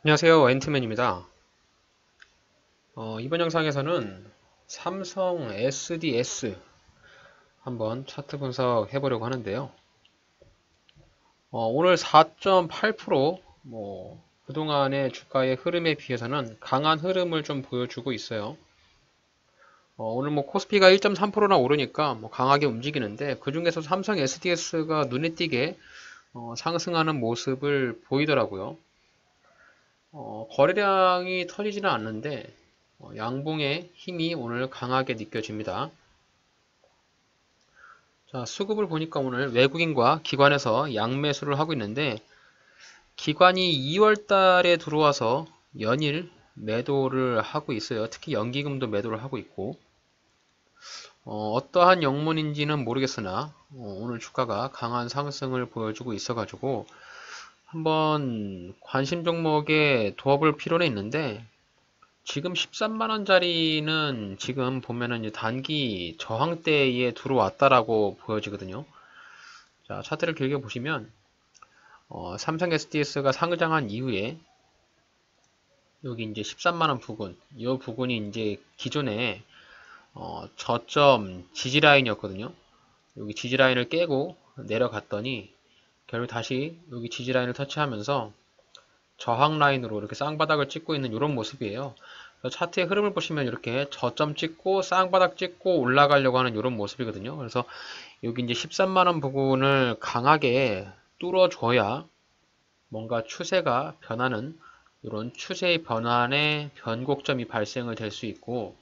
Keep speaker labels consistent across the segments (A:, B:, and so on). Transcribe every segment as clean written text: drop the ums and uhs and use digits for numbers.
A: 안녕하세요, 엔트맨입니다. 이번 영상에서는 삼성 SDS 한번 차트 분석해 보려고 하는데요. 오늘 4.8% 그동안의 주가의 흐름에 비해서는 강한 흐름을 좀 보여주고 있어요. 오늘 코스피가 1.3%나 오르니까 강하게 움직이는데 그 중에서 삼성 SDS가 눈에 띄게 상승하는 모습을 보이더라고요. 거래량이 터지지는 않는데 양봉의 힘이 오늘 강하게 느껴집니다. 자, 수급을 보니까 오늘 외국인과 기관에서 양매수를 하고 있는데 기관이 2월 달에 들어와서 연일 매도를 하고 있어요. 특히 연기금도 매도를 하고 있고 떠한 영문인지는 모르겠으나 오늘 주가가 강한 상승을 보여주고 있어가지고 한번 관심 종목에 도와볼 필요는 있는데 지금 13만원짜리는 지금 보면은 이제 단기 저항대에 들어왔다라고 보여지거든요. 자, 차트를 길게 보시면, 삼성 SDS가 상장한 이후에, 여기 이제 13만원 부근, 이 부근이 이제 기존에, 저점 지지라인이었거든요. 여기 지지라인을 깨고 내려갔더니, 결국 다시 여기 지지라인을 터치하면서 저항 라인으로 이렇게 쌍바닥을 찍고 있는 이런 모습이에요. 차트의 흐름을 보시면 이렇게 저점 찍고 쌍바닥 찍고 올라가려고 하는 이런 모습이거든요. 그래서 여기 이제 13만원 부분을 강하게 뚫어줘야 뭔가 추세가 변하는 이런 추세의 변환의 변곡점이 발생을 될 수 있고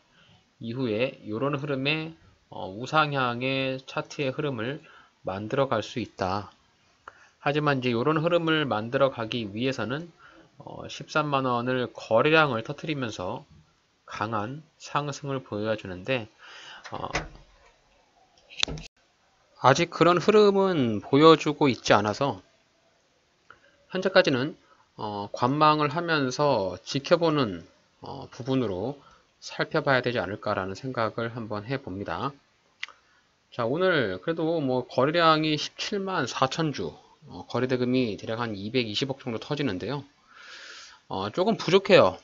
A: 이후에 이런 흐름의 우상향의 차트의 흐름을 만들어 갈 수 있다. 하지만 이제 이런 흐름을 만들어 가기 위해서는 13만원을 거래량을 터뜨리면서 강한 상승을 보여야 주는데 아직 그런 흐름은 보여주고 있지 않아서 현재까지는 관망을 하면서 지켜보는 부분으로 살펴봐야 되지 않을까라는 생각을 한번 해봅니다. 자, 오늘 그래도 거래량이 17만 4천 주, 거래대금이 대략 한 220억 정도 터지는데요. 조금 부족해요.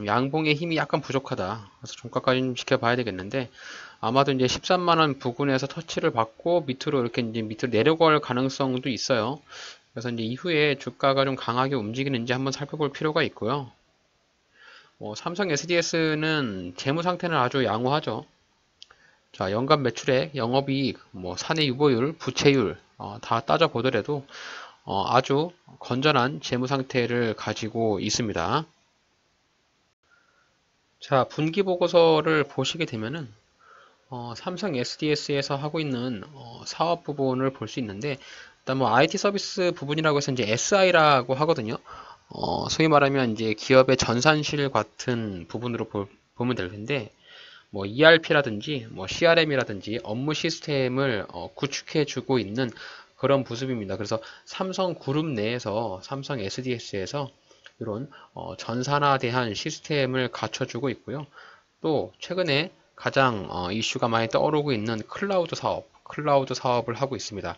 A: 양봉의 힘이 약간 부족하다. 그래서 종가까지 좀 지켜봐야 되겠는데 아마도 이제 13만원 부근에서 터치를 받고 밑으로 이렇게 이제 밑으로 내려갈 가능성도 있어요. 그래서 이제 이후에 주가가 좀 강하게 움직이는지 한번 살펴볼 필요가 있고요. 삼성 SDS는 재무 상태는 아주 양호하죠. 자, 연간 매출액, 영업이익, 사내 유보율, 부채율 다 따져보더라도 아주 건전한 재무 상태를 가지고 있습니다. 자, 분기 보고서를 보시게 되면은 삼성 SDS에서 하고 있는 사업 부분을 볼 수 있는데 일단 IT 서비스 부분이라고 해서 이제 SI라고 하거든요. 소위 말하면 이제 기업의 전산실 같은 부분으로 보면 될 텐데 ERP라든지 CRM이라든지 업무 시스템을 구축해 주고 있는 그런 모습입니다. 그래서 삼성 그룹 내에서 삼성 SDS에서 이런 전산화대한 시스템을 갖춰주고 있고요. 또 최근에 가장 이슈가 많이 떠오르고 있는 클라우드 사업을 하고 있습니다.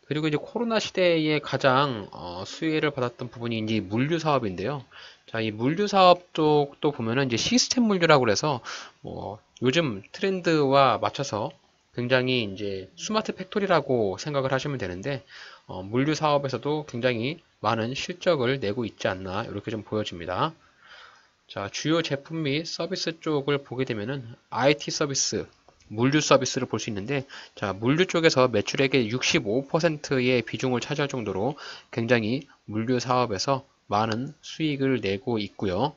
A: 그리고 이제 코로나 시대에 가장 수혜를 받았던 부분이 이제 물류 사업인데요. 자, 이 물류 사업 쪽도 보면은 이제 시스템 물류라고 그래서 요즘 트렌드와 맞춰서 굉장히 이제 스마트 팩토리라고 생각을 하시면 되는데 물류 사업에서도 굉장히 많은 실적을 내고 있지 않나 이렇게 좀 보여집니다. 자, 주요 제품 및 서비스 쪽을 보게 되면은 IT 서비스, 물류 서비스를 볼 수 있는데, 자, 물류 쪽에서 매출액의 65%의 비중을 차지할 정도로 굉장히 물류 사업에서 많은 수익을 내고 있고요.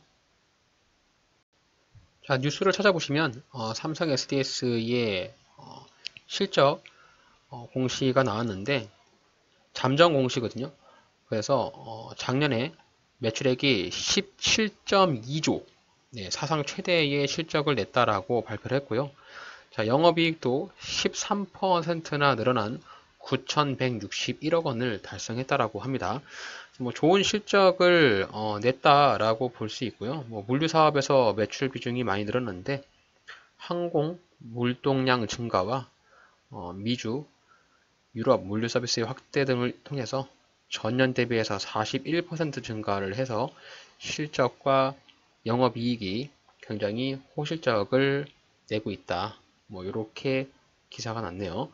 A: 자, 뉴스를 찾아보시면 삼성 SDS의 실적 공시가 나왔는데 잠정 공시거든요. 그래서 작년에 매출액이 17.2조, 네, 사상 최대의 실적을 냈다라고 발표를 했고요. 자, 영업이익도 13%나 늘어난 9,161억 원을 달성했다라고 합니다. 좋은 실적을 냈다라고 볼 수 있고요. 물류 사업에서 매출 비중이 많이 늘었는데 항공 물동량 증가와 미주, 유럽 물류 서비스의 확대 등을 통해서 전년 대비해서 41% 증가를 해서 실적과 영업이익이 굉장히 호실적을 내고 있다. 뭐 이렇게 기사가 났네요.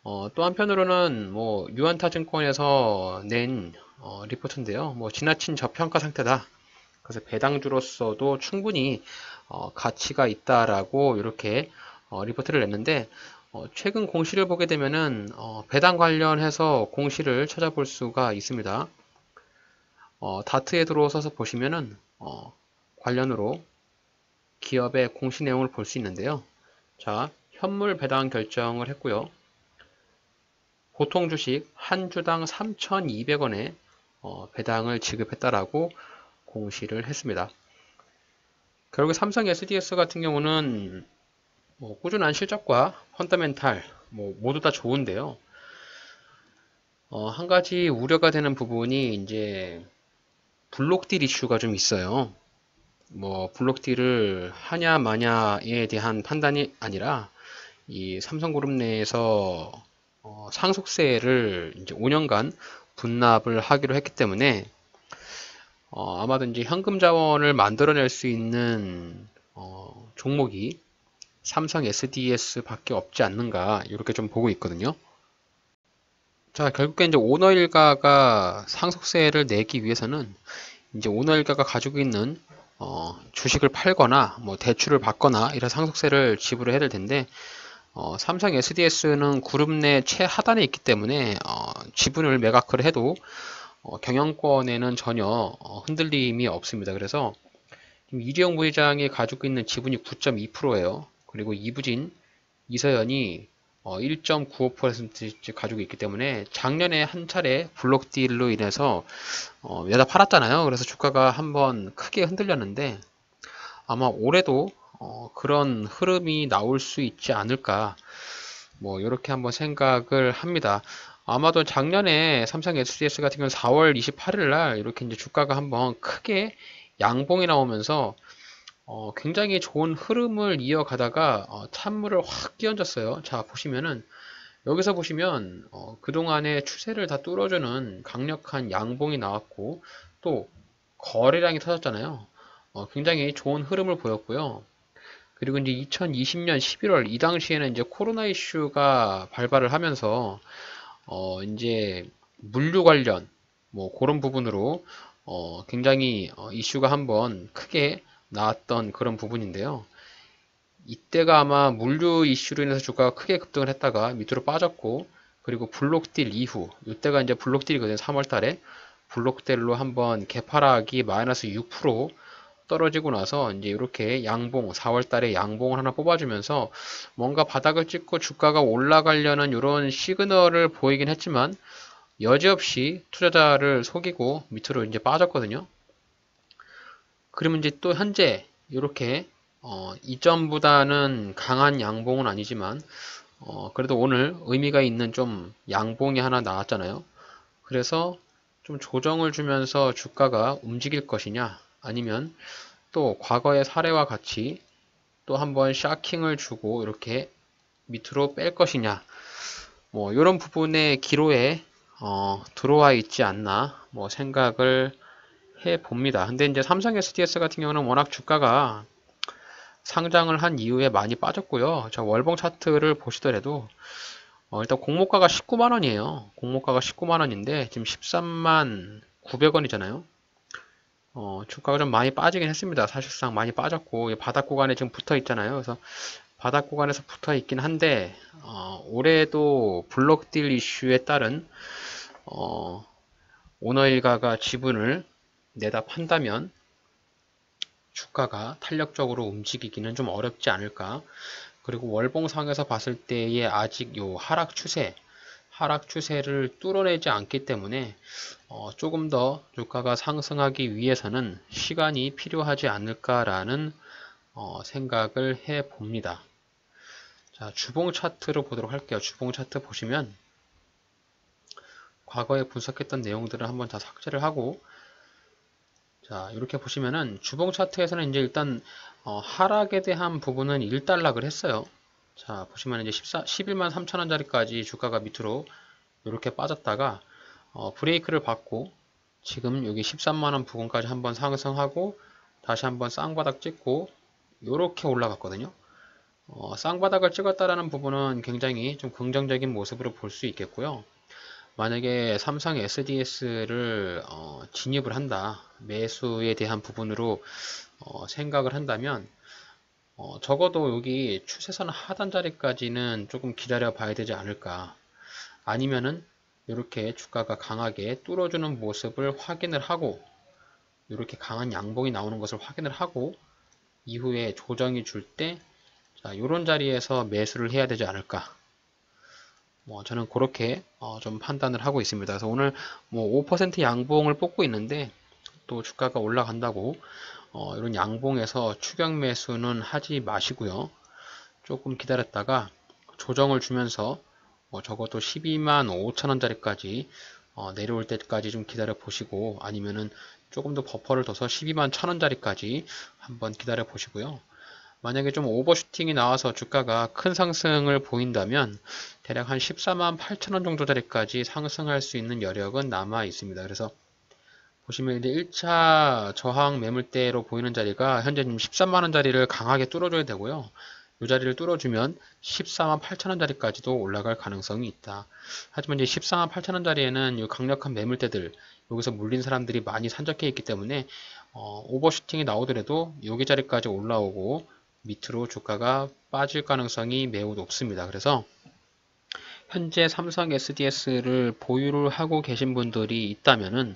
A: 또 한편으로는 뭐 유안타증권에서 낸 리포트인데요. 뭐 지나친 저평가 상태다. 그래서 배당주로서도 충분히 가치가 있다라고 이렇게 리포트를 냈는데 최근 공시를 보게 되면은 배당 관련해서 공시를 찾아볼 수가 있습니다. 다트에 들어오셔서 보시면은 관련으로 기업의 공시 내용을 볼 수 있는데요. 자, 현물 배당 결정을 했고요. 보통 주식 한 주당 3,200원에 배당을 지급했다라고 공시를 했습니다. 결국 삼성 SDS 같은 경우는 꾸준한 실적과 펀더멘탈 모두 다 좋은데요. 한 가지 우려가 되는 부분이 이제 블록딜 이슈가 좀 있어요. 블록딜을 하냐 마냐에 대한 판단이 아니라 이 삼성그룹 내에서 상속세를 이제 5년간 분납을 하기로 했기 때문에 아마도 이제 현금 자원을 만들어낼 수 있는 종목이 삼성 SDS 밖에 없지 않는가 이렇게 좀 보고 있거든요. 자, 결국에 이제 오너 일가가 상속세를 내기 위해서는 이제 오너 일가가 가지고 있는 주식을 팔거나 대출을 받거나 이런 상속세를 지불을 해야 될 텐데 삼성 SDS는 그룹 내 최하단에 있기 때문에 지분을 매각을 해도 경영권에는 전혀 흔들림이 없습니다. 그래서 이재용 부회장이 가지고 있는 지분이 9.2%예요. 그리고 이부진, 이서연이 1.95% 가지고 있기 때문에 작년에 한 차례 블록딜로 인해서 내다 팔았잖아요. 그래서 주가가 한번 크게 흔들렸는데 아마 올해도 그런 흐름이 나올 수 있지 않을까 이렇게 한번 생각을 합니다. 아마도 작년에 삼성 SDS 같은 경우는 4월 28일 날 이렇게 이제 주가가 한번 크게 양봉이 나오면서 굉장히 좋은 흐름을 이어가다가 찬물을 확 끼얹었어요. 자, 보시면은 여기서 보시면 그동안의 추세를 다 뚫어주는 강력한 양봉이 나왔고 또 거래량이 터졌잖아요. 굉장히 좋은 흐름을 보였고요. 그리고 이제 2020년 11월 이 당시에는 이제 코로나 이슈가 발발을 하면서 이제 물류 관련 그런 부분으로 굉장히 이슈가 한번 크게 나왔던 그런 부분인데요. 이때가 아마 물류 이슈로 인해서 주가가 크게 급등을 했다가 밑으로 빠졌고 그리고 블록딜 이후 이때가 이제 블록딜이거든요. 3월 달에 블록딜로 한번 개파락이 마이너스 6% 떨어지고 나서 이제 이렇게 양봉 4월 달에 양봉을 하나 뽑아주면서 뭔가 바닥을 찍고 주가가 올라가려는 이런 시그널을 보이긴 했지만 여지없이 투자자를 속이고 밑으로 이제 빠졌거든요. 그러면 이제 또 현재 이렇게 이전보다는 강한 양봉은 아니지만 그래도 오늘 의미가 있는 좀 양봉이 하나 나왔잖아요. 그래서 좀 조정을 주면서 주가가 움직일 것이냐 아니면 또 과거의 사례와 같이 또 한번 샤킹을 주고 이렇게 밑으로 뺄 것이냐 이런 부분의 기로에 들어와 있지 않나 생각을 해 봅니다. 근데 이제 삼성 SDS 같은 경우는 워낙 주가가 상장을 한 이후에 많이 빠졌고요. 저 월봉 차트를 보시더라도 일단 공모가가 19만 원이에요. 공모가가 19만 원인데 지금 13만 900원이잖아요. 주가가 좀 많이 빠지긴 했습니다. 사실상 많이 빠졌고 바닥 구간에 지금 붙어 있잖아요. 그래서 바닥 구간에서 붙어 있긴 한데 올해도 블록딜 이슈에 따른 오너 일가가 지분을 내다 판다면 주가가 탄력적으로 움직이기는 좀 어렵지 않을까. 그리고 월봉상에서 봤을 때의 아직 요 하락 추세를 뚫어내지 않기 때문에 조금 더 주가가 상승하기 위해서는 시간이 필요하지 않을까라는 생각을 해 봅니다. 자, 주봉 차트로 보도록 할게요. 주봉 차트 보시면 과거에 분석했던 내용들을 한번 다 삭제를 하고 자, 이렇게 보시면은 주봉 차트에서는 이제 일단 하락에 대한 부분은 일단락을 했어요. 자, 보시면 이제 11만 3천 원짜리까지 주가가 밑으로 이렇게 빠졌다가 브레이크를 받고 지금 여기 13만원 부근까지 한번 상승하고 다시 한번 쌍바닥 찍고 이렇게 올라갔거든요. 쌍바닥을 찍었다라는 부분은 굉장히 좀 긍정적인 모습으로 볼 수 있겠고요. 만약에 삼성 SDS를 진입을 한다, 매수에 대한 부분으로 생각을 한다면 적어도 여기 추세선 하단 자리까지는 조금 기다려 봐야 되지 않을까. 아니면은 이렇게 주가가 강하게 뚫어주는 모습을 확인을 하고 이렇게 강한 양봉이 나오는 것을 확인을 하고 이후에 조정이 줄 때 이런 자리에서 매수를 해야 되지 않을까. 저는 그렇게 좀 판단을 하고 있습니다. 그래서 오늘 5% 양봉을 뽑고 있는데 또 주가가 올라간다고 이런 양봉에서 추격 매수는 하지 마시고요. 조금 기다렸다가 조정을 주면서 적어도 12만 5천원짜리까지 내려올 때까지 좀 기다려 보시고 아니면은 조금 더 버퍼를 둬서 12만 1천원짜리까지 한번 기다려 보시고요. 만약에 좀 오버슈팅이 나와서 주가가 큰 상승을 보인다면 대략 한 14만 8천원 정도짜리까지 상승할 수 있는 여력은 남아 있습니다. 그래서 보시면 이제 1차 저항 매물대로 보이는 자리가 현재 지금 13만원 자리를 강하게 뚫어줘야 되고요. 이 자리를 뚫어주면 14만 8천원 자리까지도 올라갈 가능성이 있다. 하지만 이제 14만 8천원 자리에는 이 강력한 매물대들, 여기서 물린 사람들이 많이 산적해 있기 때문에 오버슈팅이 나오더라도 여기 자리까지 올라오고 밑으로 주가가 빠질 가능성이 매우 높습니다. 그래서 현재 삼성 SDS를 보유를 하고 계신 분들이 있다면은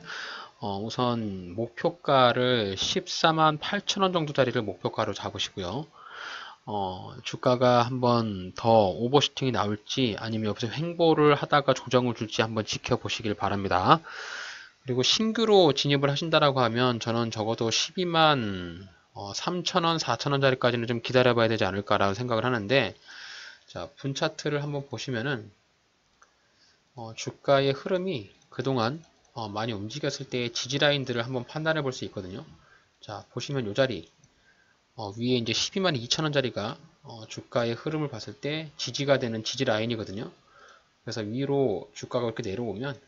A: 우선 목표가를 14만 8천원 정도짜리를 목표가로 잡으시고요. 주가가 한번 더 오버슈팅이 나올지 아니면 여기서 횡보를 하다가 조정을 줄지 한번 지켜보시길 바랍니다. 그리고 신규로 진입을 하신다라고 하면 저는 적어도 12만 3천원, 4천원 자리까지는 좀 기다려 봐야 되지 않을까라고 생각을 하는데, 자, 분 차트를 한번 보시면은 주가의 흐름이 그동안 많이 움직였을 때의 지지 라인들을 한번 판단해 볼 수 있거든요. 자, 보시면 이 자리 위에 이제 12만 2천원 자리가 주가의 흐름을 봤을 때 지지가 되는 지지 라인이거든요. 그래서 위로 주가가 이렇게 내려오면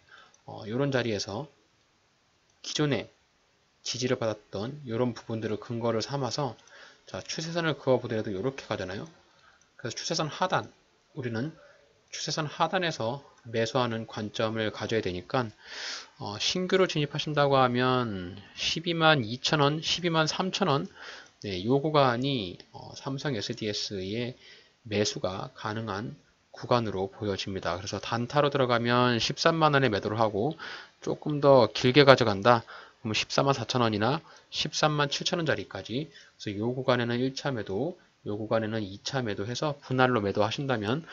A: 이런 자리에서 기존에 지지를 받았던 이런 부분들을 근거를 삼아서 자, 추세선을 그어보더라도 이렇게 가잖아요. 그래서 추세선 하단, 우리는 추세선 하단에서 매수하는 관점을 가져야 되니까 신규로 진입하신다고 하면 12만 2천원, 12만 3천원 네, 요 구간이 삼성 SDS의 매수가 가능한 구간으로 보여집니다. 그래서 단타로 들어가면 13만원에 매도를 하고 조금 더 길게 가져간다. 그러면 14만 4천원이나 13만 7천원 자리까지. 그래서 요 구간에는 1차 매도, 요 구간에는 2차 매도해서 분할로 매도하신다면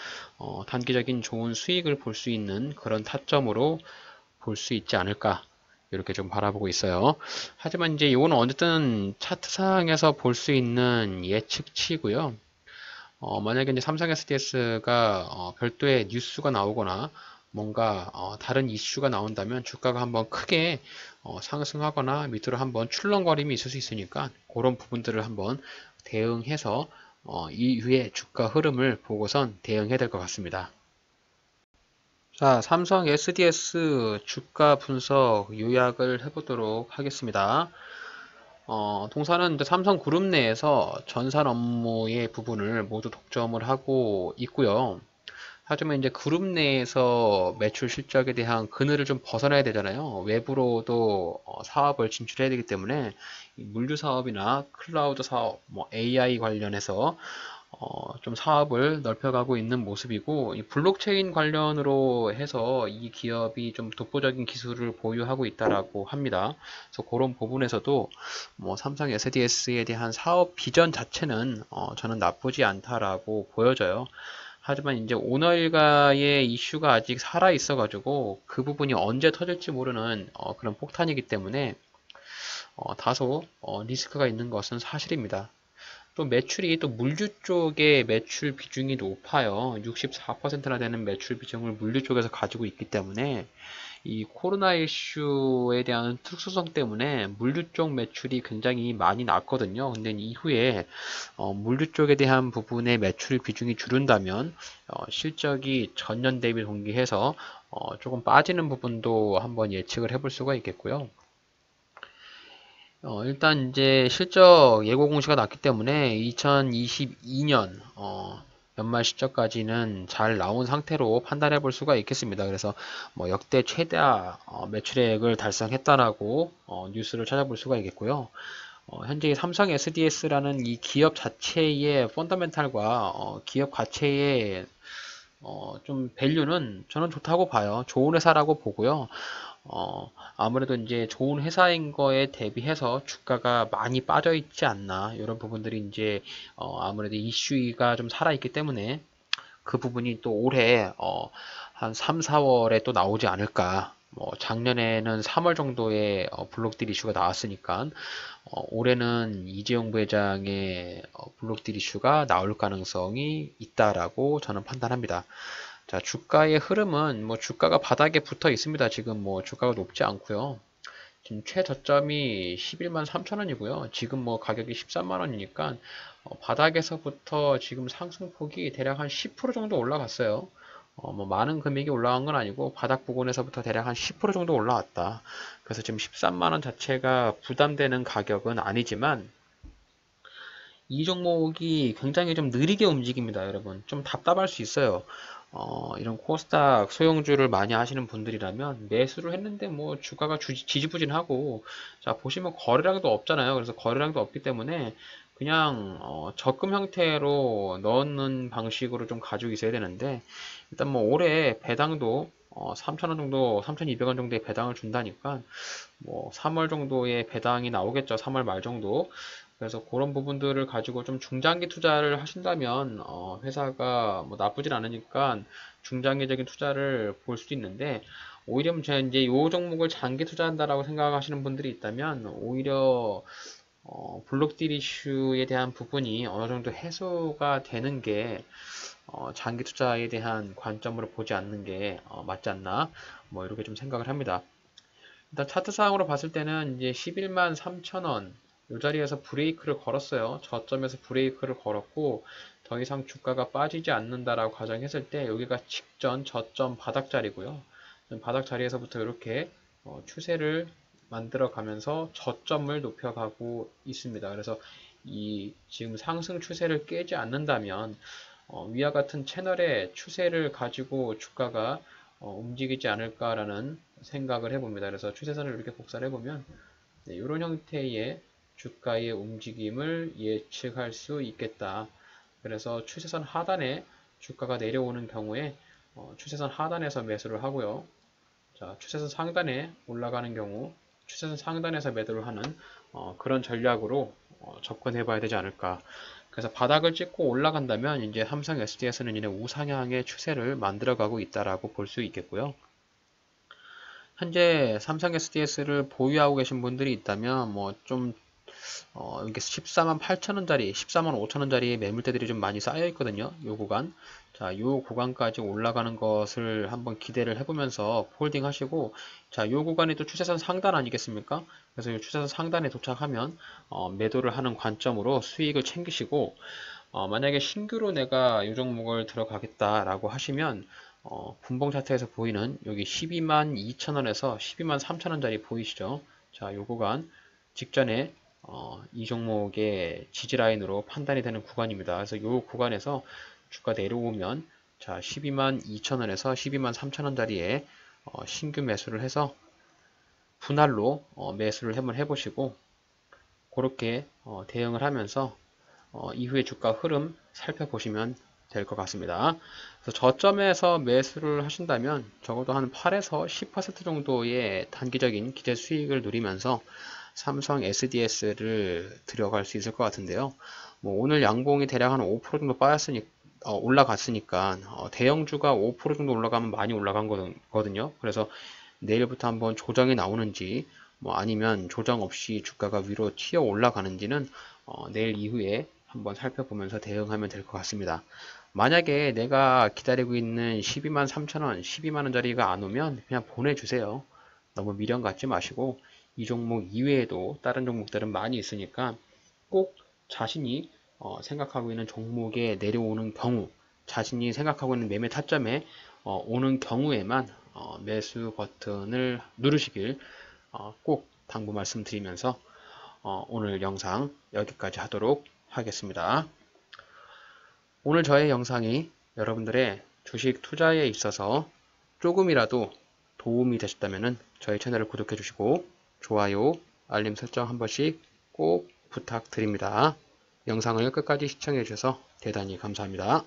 A: 단기적인 좋은 수익을 볼 수 있는 그런 타점으로 볼 수 있지 않을까. 이렇게 좀 바라보고 있어요. 하지만 이제 이거는 어쨌든 차트상에서 볼 수 있는 예측치고요. 만약에 이제 삼성 SDS가 별도의 뉴스가 나오거나 뭔가 다른 이슈가 나온다면 주가가 한번 크게 상승하거나 밑으로 한번 출렁거림이 있을 수 있으니까 그런 부분들을 한번 대응해서 이후에 주가 흐름을 보고선 대응해야 될 것 같습니다. 자, 삼성 SDS 주가 분석 요약을 해보도록 하겠습니다. 동사는 이제 삼성그룹 내에서 전산 업무의 부분을 모두 독점을 하고 있고요. 하지만 이제 그룹 내에서 매출 실적에 대한 그늘을 좀 벗어나야 되잖아요. 외부로도 사업을 진출해야 되기 때문에 물류 사업이나 클라우드 사업, AI 관련해서 좀 사업을 넓혀가고 있는 모습이고, 이 블록체인 관련으로 해서 이 기업이 좀 독보적인 기술을 보유하고 있다라고 합니다. 그래서 그런 부분에서도 삼성 SDS에 대한 사업 비전 자체는 저는 나쁘지 않다라고 보여져요. 하지만 이제 오너 일가의 이슈가 아직 살아 있어가지고 그 부분이 언제 터질지 모르는 그런 폭탄이기 때문에 다소 리스크가 있는 것은 사실입니다. 또 매출이 또 물류 쪽의 매출 비중이 높아요. 64%나 되는 매출 비중을 물류 쪽에서 가지고 있기 때문에 이 코로나 이슈에 대한 특수성 때문에 물류 쪽 매출이 굉장히 많이 났거든요. 근데 이후에 물류 쪽에 대한 부분의 매출 비중이 줄은다면 실적이 전년 대비 동기해서 조금 빠지는 부분도 한번 예측을 해볼 수가 있겠고요. 일단 이제 실적 예고 공시가 났기 때문에 2022년 연말 실적까지는 잘 나온 상태로 판단해 볼 수가 있겠습니다. 그래서 뭐 역대 최다 매출액을 달성했다라고 뉴스를 찾아볼 수가 있겠고요. 현재 삼성 SDS라는 이 기업 자체의 펀더멘탈과 기업 가치의 좀 밸류는 저는 좋다고 봐요. 좋은 회사라고 보고요. 아무래도 이제 좋은 회사인 거에 대비해서 주가가 많이 빠져 있지 않나 이런 부분들이 이제 아무래도 이슈가 좀 살아 있기 때문에 그 부분이 또 올해 한 3, 4월에 또 나오지 않을까. 뭐 작년에는 3월 정도에 블록딜 이슈가 나왔으니까 올해는 이재용 부회장의 블록딜 이슈가 나올 가능성이 있다라고 저는 판단합니다. 자, 주가의 흐름은 뭐 주가가 바닥에 붙어 있습니다. 지금 뭐 주가가 높지 않고요. 지금 최저점이 11만 3천 원이고요. 지금 뭐 가격이 13만 원이니까 바닥에서부터 지금 상승폭이 대략 한 10% 정도 올라갔어요. 뭐 많은 금액이 올라간 건 아니고 바닥 부근에서부터 대략 한 10% 정도 올라왔다. 그래서 지금 13만 원 자체가 부담되는 가격은 아니지만 이 종목이 굉장히 좀 느리게 움직입니다, 여러분. 좀 답답할 수 있어요. 이런 코스닥 소형주를 많이 하시는 분들이라면 매수를 했는데 뭐 주가가 지지부진하고 자 보시면 거래량도 없잖아요. 그래서 거래량도 없기 때문에 그냥 적금 형태로 넣는 방식으로 좀 가지고 있어야 되는데 일단 뭐 올해 배당도 3,000원 정도, 3,200원 정도의 배당을 준다니까 뭐 3월 정도의 배당이 나오겠죠. 3월 말 정도. 그래서 그런 부분들을 가지고 좀 중장기 투자를 하신다면 회사가 뭐 나쁘진 않으니까 중장기적인 투자를 볼 수도 있는데 오히려 제가 이제 이 종목을 장기 투자한다라고 생각하시는 분들이 있다면 오히려 블록딜 이슈에 대한 부분이 어느 정도 해소가 되는 게 장기 투자에 대한 관점으로 보지 않는 게 맞지 않나 뭐 이렇게 좀 생각을 합니다. 일단 차트상으로 봤을 때는 이제 11만 3천 원 이 자리에서 브레이크를 걸었어요. 저점에서 브레이크를 걸었고 더 이상 주가가 빠지지 않는다라고 가정했을 때 여기가 직전 저점 바닥 자리고요. 바닥 자리에서부터 이렇게 추세를 만들어 가면서 저점을 높여가고 있습니다. 그래서 이 지금 상승 추세를 깨지 않는다면 위와 같은 채널의 추세를 가지고 주가가 움직이지 않을까라는 생각을 해봅니다. 그래서 추세선을 이렇게 복사를 해보면 네, 이런 형태의 주가의 움직임을 예측할 수 있겠다. 그래서 추세선 하단에 주가가 내려오는 경우에 추세선 하단에서 매수를 하고요. 자, 추세선 상단에 올라가는 경우 추세선 상단에서 매도를 하는 그런 전략으로 접근해 봐야 되지 않을까. 그래서 바닥을 찍고 올라간다면 이제 삼성 SDS는 이제 우상향의 추세를 만들어가고 있다라고 볼 수 있겠고요. 현재 삼성 SDS를 보유하고 계신 분들이 있다면 뭐좀 이게 14만 8천원짜리, 14만 5천원짜리 매물대들이 좀 많이 쌓여 있거든요. 요 구간. 자, 요 구간까지 올라가는 것을 한번 기대를 해보면서 홀딩 하시고, 자, 요 구간이 또 추세선 상단 아니겠습니까? 그래서 이 추세선 상단에 도착하면, 매도를 하는 관점으로 수익을 챙기시고, 만약에 신규로 내가 이 종목을 들어가겠다라고 하시면, 분봉 차트에서 보이는 여기 12만 2천원에서 12만 3천원짜리 보이시죠? 자, 요 구간 직전에 이 종목의 지지라인으로 판단이 되는 구간입니다. 그래서 이 구간에서 주가 내려오면 자 12만 2천원에서 12만 3천원 자리에 신규 매수를 해서 분할로 매수를 한번 해보시고 그렇게 대응을 하면서 이후에 주가 흐름 살펴보시면 될 것 같습니다. 그래서 저점에서 매수를 하신다면 적어도 한 8에서 10% 정도의 단기적인 기대 수익을 누리면서 삼성 SDS를 들어갈 수 있을 것 같은데요. 뭐 오늘 양봉이 대략 한 5% 정도 빠졌으니 올라갔으니까 대형주가 5% 정도 올라가면 많이 올라간 거거든요. 그래서 내일부터 한번 조정이 나오는지 뭐 아니면 조정 없이 주가가 위로 튀어 올라가는지는 내일 이후에 한번 살펴보면서 대응하면 될 것 같습니다. 만약에 내가 기다리고 있는 12만 3천원, 12만 원짜리가 안 오면 그냥 보내주세요. 너무 미련 갖지 마시고 이 종목 이외에도 다른 종목들은 많이 있으니까 꼭 자신이 생각하고 있는 종목에 내려오는 경우, 자신이 생각하고 있는 매매 타점에 오는 경우에만 매수 버튼을 누르시길 꼭 당부 말씀드리면서 오늘 영상 여기까지 하도록 하겠습니다. 오늘 저의 영상이 여러분들의 주식 투자에 있어서 조금이라도 도움이 되셨다면 저희 채널을 구독해 주시고 좋아요, 알림 설정 한 번씩 꼭 부탁드립니다. 영상을 끝까지 시청해 주셔서 대단히 감사합니다.